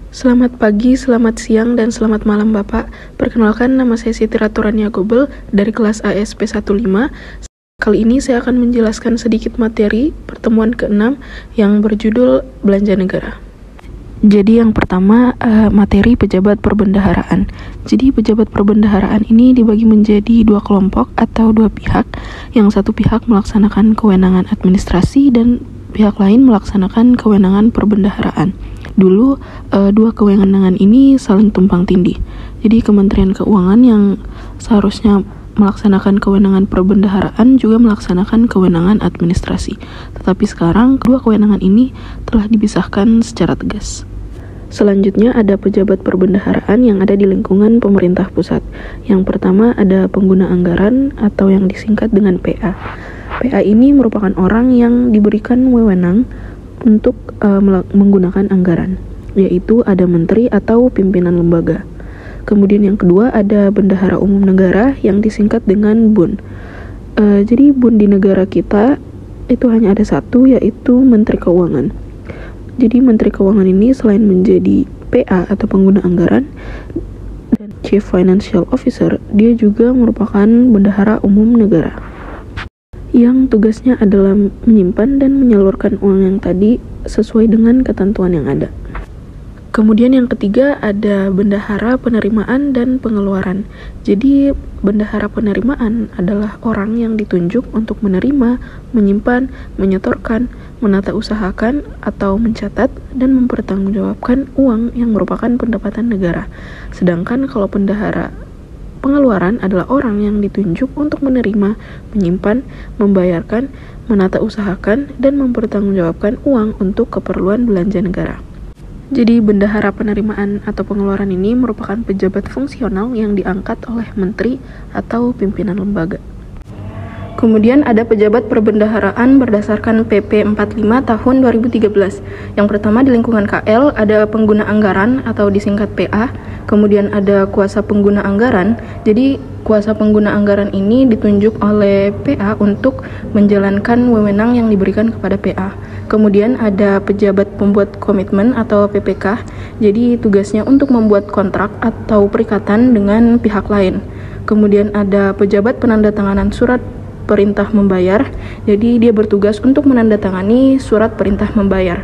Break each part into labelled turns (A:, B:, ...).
A: Selamat pagi, selamat siang, dan selamat malam Bapak. Perkenalkan, nama saya Siti Raturania Gobel dari kelas ASP 15. Kali ini saya akan menjelaskan sedikit materi pertemuan ke-6 yang berjudul Belanja Negara. Jadi yang pertama, materi pejabat perbendaharaan. Jadi pejabat perbendaharaan ini dibagi menjadi dua kelompok atau dua pihak. Yang satu pihak melaksanakan kewenangan administrasi dan pihak lain melaksanakan kewenangan perbendaharaan. Dulu dua kewenangan ini saling tumpang tindih. Jadi Kementerian Keuangan yang seharusnya melaksanakan kewenangan perbendaharaan juga melaksanakan kewenangan administrasi. Tetapi sekarang kedua kewenangan ini telah dipisahkan secara tegas. Selanjutnya ada pejabat perbendaharaan yang ada di lingkungan pemerintah pusat. Yang pertama ada pengguna anggaran atau yang disingkat dengan PA. PA ini merupakan orang yang diberikan wewenang untuk menggunakan anggaran, yaitu ada menteri atau pimpinan lembaga. Kemudian yang kedua ada bendahara umum negara yang disingkat dengan BUN. Jadi BUN di negara kita itu hanya ada satu, yaitu Menteri Keuangan. Jadi Menteri Keuangan ini selain menjadi PA atau pengguna anggaran dan Chief Financial Officer, dia juga merupakan bendahara umum negara yang tugasnya adalah menyimpan dan menyalurkan uang yang tadi sesuai dengan ketentuan yang ada. Kemudian yang ketiga ada bendahara penerimaan dan pengeluaran. Jadi bendahara penerimaan adalah orang yang ditunjuk untuk menerima, menyimpan, menyetorkan, menata usahakan atau mencatat dan mempertanggungjawabkan uang yang merupakan pendapatan negara. Sedangkan kalau bendahara pengeluaran adalah orang yang ditunjuk untuk menerima, menyimpan, membayarkan, menata usahakan, dan mempertanggungjawabkan uang untuk keperluan belanja negara. Jadi bendahara penerimaan atau pengeluaran ini merupakan pejabat fungsional yang diangkat oleh menteri atau pimpinan lembaga. Kemudian ada pejabat perbendaharaan berdasarkan PP 45 tahun 2013. Yang pertama di lingkungan KL ada pengguna anggaran atau disingkat PA. Kemudian ada kuasa pengguna anggaran. Jadi kuasa pengguna anggaran ini ditunjuk oleh PA untuk menjalankan wewenang yang diberikan kepada PA. Kemudian ada pejabat pembuat komitmen atau PPK. Jadi tugasnya untuk membuat kontrak atau perikatan dengan pihak lain. Kemudian ada pejabat penandatanganan surat perintah membayar, jadi dia bertugas untuk menandatangani surat perintah membayar.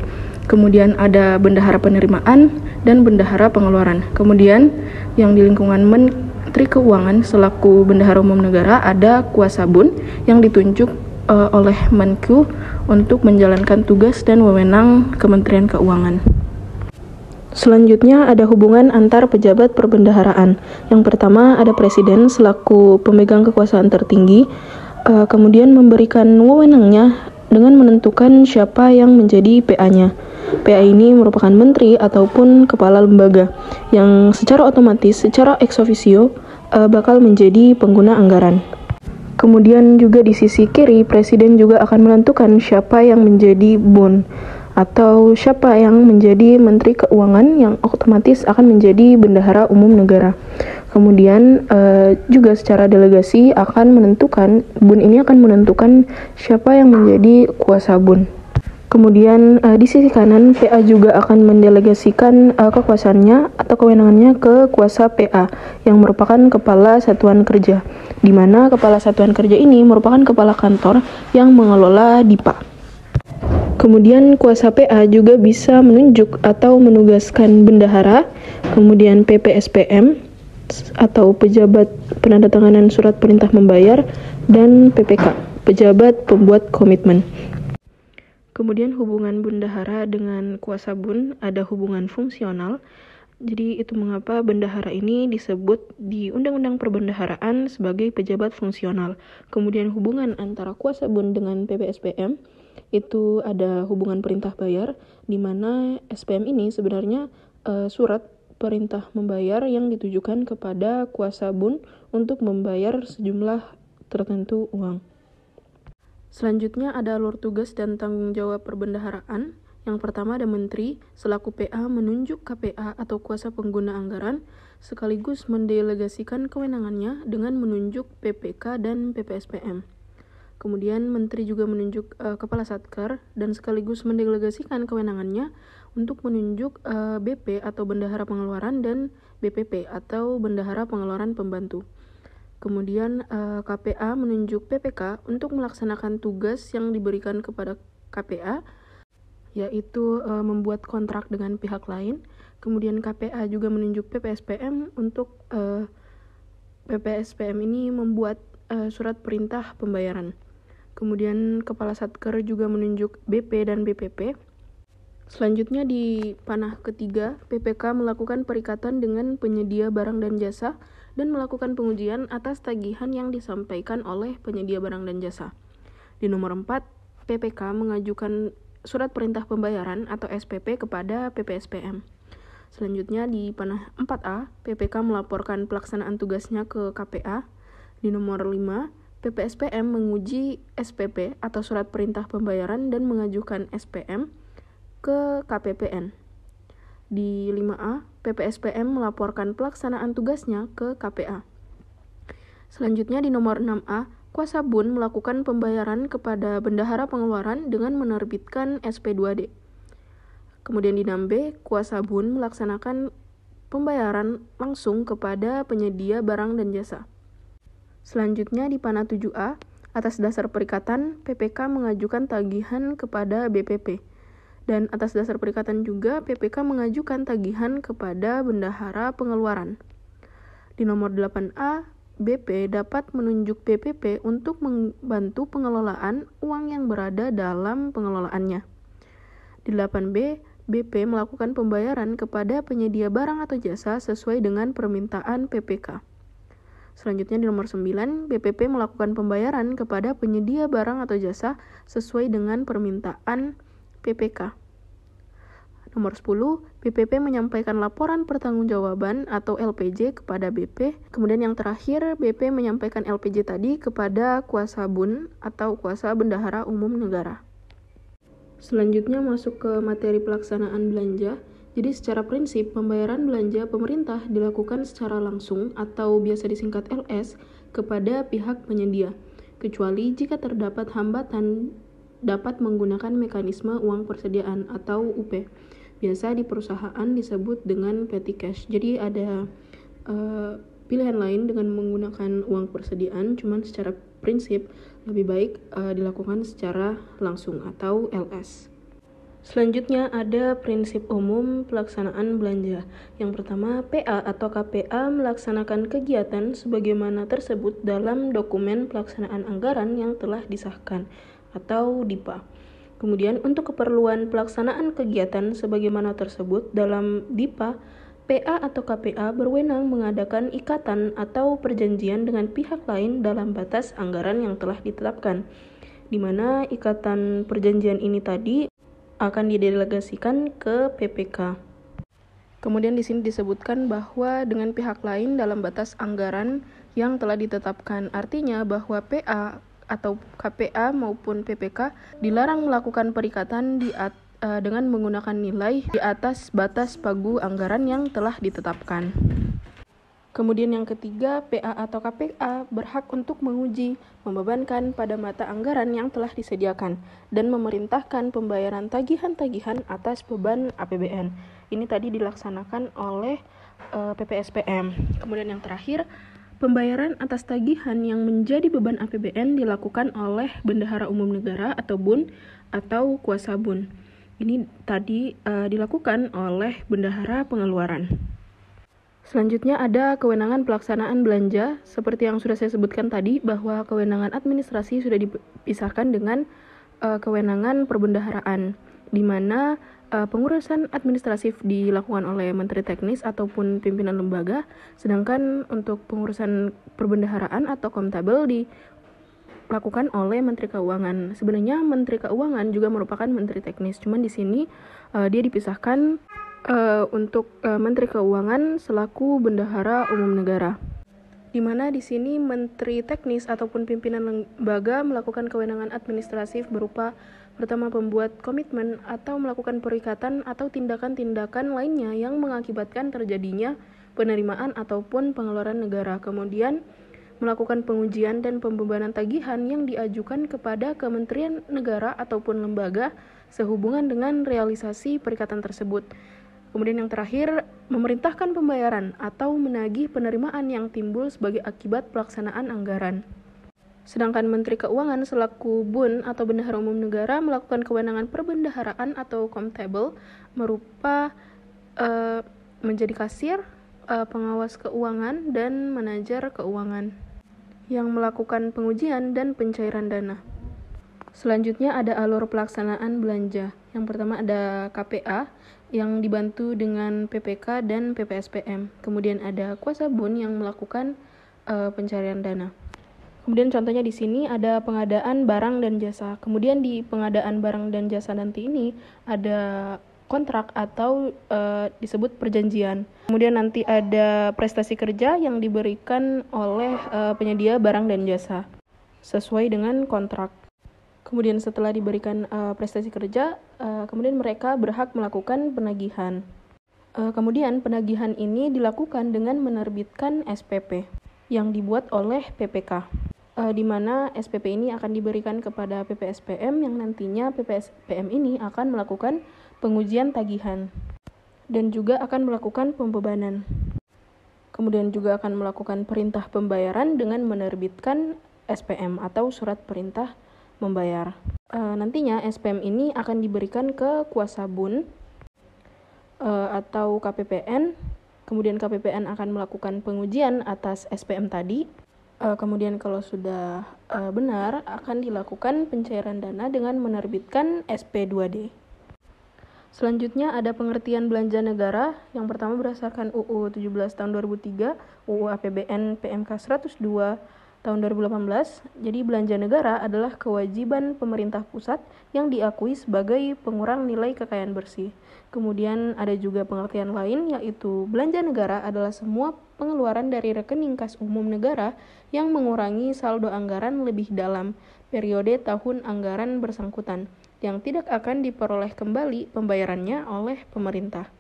A: Kemudian ada bendahara penerimaan dan bendahara pengeluaran. Kemudian yang di lingkungan Menteri Keuangan selaku bendahara umum negara ada kuasa BUN yang ditunjuk oleh Menku untuk menjalankan tugas dan wewenang Kementerian Keuangan. Selanjutnya ada hubungan antar pejabat perbendaharaan. Yang pertama ada presiden selaku pemegang kekuasaan tertinggi, kemudian memberikan wewenangnya dengan menentukan siapa yang menjadi PA-nya. PA ini merupakan menteri ataupun kepala lembaga yang secara otomatis, secara ex officio bakal menjadi pengguna anggaran. Kemudian juga di sisi kiri, presiden juga akan menentukan siapa yang menjadi BUN atau siapa yang menjadi menteri keuangan yang otomatis akan menjadi bendahara umum negara. Kemudian juga secara delegasi akan menentukan, BUN ini akan menentukan siapa yang menjadi kuasa BUN. Kemudian di sisi kanan, PA juga akan mendelegasikan kekuasaannya atau kewenangannya ke kuasa PA yang merupakan kepala satuan kerja, di mana kepala satuan kerja ini merupakan kepala kantor yang mengelola DIPA. Kemudian kuasa PA juga bisa menunjuk atau menugaskan bendahara, kemudian PPSPM atau pejabat penandatanganan surat perintah membayar, dan PPK, pejabat pembuat komitmen. Kemudian hubungan bendahara dengan kuasa BUN ada hubungan fungsional. Jadi itu mengapa bendahara ini disebut di Undang-Undang Perbendaharaan sebagai pejabat fungsional. Kemudian hubungan antara kuasa BUN dengan PPSPM itu ada hubungan perintah bayar, di mana SPM ini sebenarnya surat perintah membayar yang ditujukan kepada kuasa BUN untuk membayar sejumlah tertentu uang. Selanjutnya ada alur tugas dan tanggung jawab perbendaharaan. Yang pertama ada menteri selaku PA menunjuk KPA atau kuasa pengguna anggaran sekaligus mendelegasikan kewenangannya dengan menunjuk PPK dan PPSPM. Kemudian menteri juga menunjuk kepala Satker dan sekaligus mendelegasikan kewenangannya untuk menunjuk BP atau Bendahara Pengeluaran dan BPP atau Bendahara Pengeluaran Pembantu. Kemudian KPA menunjuk PPK untuk melaksanakan tugas yang diberikan kepada KPA, yaitu membuat kontrak dengan pihak lain. Kemudian KPA juga menunjuk PPSPM untuk PPSPM ini membuat surat perintah pembayaran. Kemudian Kepala Satker juga menunjuk BP dan BPP. Selanjutnya di panah ketiga, PPK melakukan perikatan dengan penyedia barang dan jasa dan melakukan pengujian atas tagihan yang disampaikan oleh penyedia barang dan jasa. Di nomor 4, PPK mengajukan surat perintah pembayaran atau SPP kepada PPSPM. Selanjutnya di panah 4A, PPK melaporkan pelaksanaan tugasnya ke KPA. Di nomor 5, PPSPM menguji SPP atau surat perintah pembayaran dan mengajukan SPM ke KPPN. Di 5A, PPSPM melaporkan pelaksanaan tugasnya ke KPA. Selanjutnya di nomor 6A, kuasa BUN melakukan pembayaran kepada Bendahara Pengeluaran dengan menerbitkan SP2D. Kemudian di 6B, kuasa BUN melaksanakan pembayaran langsung kepada penyedia barang dan jasa. Selanjutnya di panah 7A, atas dasar perikatan, PPK mengajukan tagihan kepada BPP. Dan atas dasar perikatan juga, PPK mengajukan tagihan kepada Bendahara Pengeluaran. Di nomor 8A, BP dapat menunjuk BPP untuk membantu pengelolaan uang yang berada dalam pengelolaannya. Di 8B, BP melakukan pembayaran kepada penyedia barang atau jasa sesuai dengan permintaan PPK. Selanjutnya di nomor 9, BPP melakukan pembayaran kepada penyedia barang atau jasa sesuai dengan permintaan PPK. Nomor 10, BPP menyampaikan laporan pertanggungjawaban atau LPJ kepada BP. Kemudian yang terakhir, BP menyampaikan LPJ tadi kepada kuasa BUN atau kuasa Bendahara Umum Negara. Selanjutnya masuk ke materi pelaksanaan belanja. Jadi secara prinsip, pembayaran belanja pemerintah dilakukan secara langsung atau biasa disingkat LS kepada pihak penyedia, kecuali jika terdapat hambatan dapat menggunakan mekanisme uang persediaan atau UP. Biasa di perusahaan disebut dengan petty cash. Jadi ada pilihan lain dengan menggunakan uang persediaan, cuman secara prinsip lebih baik dilakukan secara langsung atau LS. Selanjutnya ada prinsip umum pelaksanaan belanja. Yang pertama, PA atau KPA melaksanakan kegiatan sebagaimana tersebut dalam dokumen pelaksanaan anggaran yang telah disahkan atau DIPA. Kemudian untuk keperluan pelaksanaan kegiatan sebagaimana tersebut dalam DIPA, PA atau KPA berwenang mengadakan ikatan atau perjanjian dengan pihak lain dalam batas anggaran yang telah ditetapkan, di mana ikatan perjanjian ini tadi akan didelegasikan ke PPK. Kemudian di sini disebutkan bahwa dengan pihak lain dalam batas anggaran yang telah ditetapkan. Artinya bahwa PA atau KPA maupun PPK dilarang melakukan perikatan dengan menggunakan nilai di atas batas pagu anggaran yang telah ditetapkan. Kemudian yang ketiga, PA atau KPA berhak untuk menguji, membebankan pada mata anggaran yang telah disediakan, dan memerintahkan pembayaran tagihan-tagihan atas beban APBN. Ini tadi dilaksanakan oleh PPSPM. Kemudian yang terakhir, pembayaran atas tagihan yang menjadi beban APBN dilakukan oleh Bendahara Umum Negara atau BUN atau kuasa BUN. Ini tadi dilakukan oleh Bendahara Pengeluaran. Selanjutnya ada kewenangan pelaksanaan belanja, seperti yang sudah saya sebutkan tadi bahwa kewenangan administrasi sudah dipisahkan dengan kewenangan perbendaharaan, di mana pengurusan administratif dilakukan oleh Menteri Teknis ataupun pimpinan lembaga, sedangkan untuk pengurusan perbendaharaan atau kontabel dilakukan oleh Menteri Keuangan. Sebenarnya Menteri Keuangan juga merupakan Menteri Teknis, cuman di sini dia dipisahkan untuk Menteri Keuangan selaku Bendahara Umum Negara, di mana di sini Menteri Teknis ataupun pimpinan lembaga melakukan kewenangan administratif berupa pertama pembuat komitmen atau melakukan perikatan atau tindakan-tindakan lainnya yang mengakibatkan terjadinya penerimaan ataupun pengeluaran negara. Kemudian melakukan pengujian dan pembebanan tagihan yang diajukan kepada kementerian negara ataupun lembaga sehubungan dengan realisasi perikatan tersebut. Kemudian yang terakhir, memerintahkan pembayaran atau menagih penerimaan yang timbul sebagai akibat pelaksanaan anggaran. Sedangkan Menteri Keuangan selaku BUN atau Bendahara Umum Negara melakukan kewenangan perbendaharaan atau Komtable berupa menjadi kasir, pengawas keuangan, dan manajer keuangan yang melakukan pengujian dan pencairan dana. Selanjutnya ada alur pelaksanaan belanja. Yang pertama ada KPA yang dibantu dengan PPK dan PPSPM. Kemudian ada kuasa BUN yang melakukan pencarian dana. Kemudian contohnya di sini ada pengadaan barang dan jasa. Kemudian di pengadaan barang dan jasa nanti ini ada kontrak atau disebut perjanjian. Kemudian nanti ada prestasi kerja yang diberikan oleh penyedia barang dan jasa sesuai dengan kontrak. Kemudian setelah diberikan prestasi kerja, kemudian mereka berhak melakukan penagihan. Kemudian penagihan ini dilakukan dengan menerbitkan SPP yang dibuat oleh PPK. Di mana SPP ini akan diberikan kepada PPSPM yang nantinya PPSPM ini akan melakukan pengujian tagihan dan juga akan melakukan pembebanan. Kemudian juga akan melakukan perintah pembayaran dengan menerbitkan SPM atau surat perintah membayar. Nantinya SPM ini akan diberikan ke kuasa BUN atau KPPN. Kemudian KPPN akan melakukan pengujian atas SPM tadi. Kemudian kalau sudah benar akan dilakukan pencairan dana dengan menerbitkan SP2D. Selanjutnya ada pengertian belanja negara. Yang pertama berdasarkan UU 17 tahun 2003, UU APBN PMK 102 tahun 2018. Jadi belanja negara adalah kewajiban pemerintah pusat yang diakui sebagai pengurang nilai kekayaan bersih. Kemudian ada juga pengertian lain, yaitu belanja negara adalah semua pengeluaran dari rekening kas umum negara yang mengurangi saldo anggaran lebih dalam periode tahun anggaran bersangkutan, yang tidak akan diperoleh kembali pembayarannya oleh pemerintah.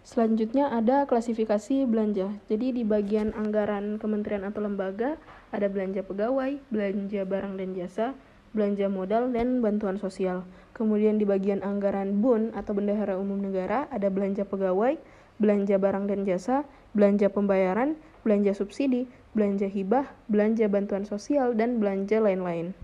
A: Selanjutnya ada klasifikasi belanja. Jadi di bagian anggaran kementerian atau lembaga ada belanja pegawai, belanja barang dan jasa, belanja modal, dan bantuan sosial. Kemudian di bagian anggaran BUN atau Bendahara Umum Negara ada belanja pegawai, belanja barang dan jasa, belanja pembayaran, belanja subsidi, belanja hibah, belanja bantuan sosial, dan belanja lain-lain.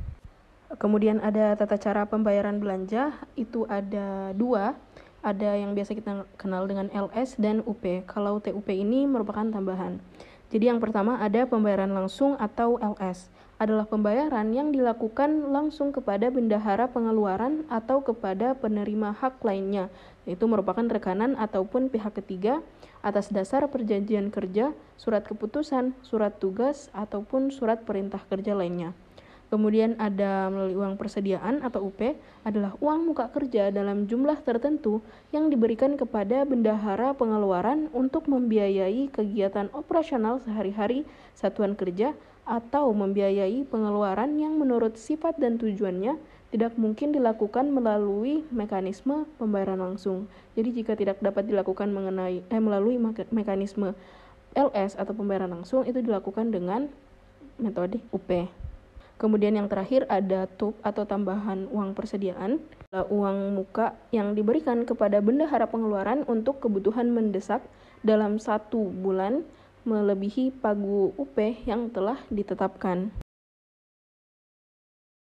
A: Kemudian ada tata cara pembayaran belanja, itu ada dua. Ada yang biasa kita kenal dengan LS dan UP. Kalau TUP ini merupakan tambahan. Jadi yang pertama ada pembayaran langsung atau LS. Adalah pembayaran yang dilakukan langsung kepada bendahara pengeluaran atau kepada penerima hak lainnya, yaitu merupakan rekanan ataupun pihak ketiga atas dasar perjanjian kerja, surat keputusan, surat tugas, ataupun surat perintah kerja lainnya. Kemudian ada melalui uang persediaan atau UP, adalah uang muka kerja dalam jumlah tertentu yang diberikan kepada bendahara pengeluaran untuk membiayai kegiatan operasional sehari-hari satuan kerja atau membiayai pengeluaran yang menurut sifat dan tujuannya tidak mungkin dilakukan melalui mekanisme pembayaran langsung. Jadi jika tidak dapat dilakukan melalui mekanisme LS atau pembayaran langsung, itu dilakukan dengan metode UP. Kemudian yang terakhir ada TUP atau tambahan uang persediaan, uang muka yang diberikan kepada bendahara pengeluaran untuk kebutuhan mendesak dalam 1 bulan melebihi pagu UP yang telah ditetapkan.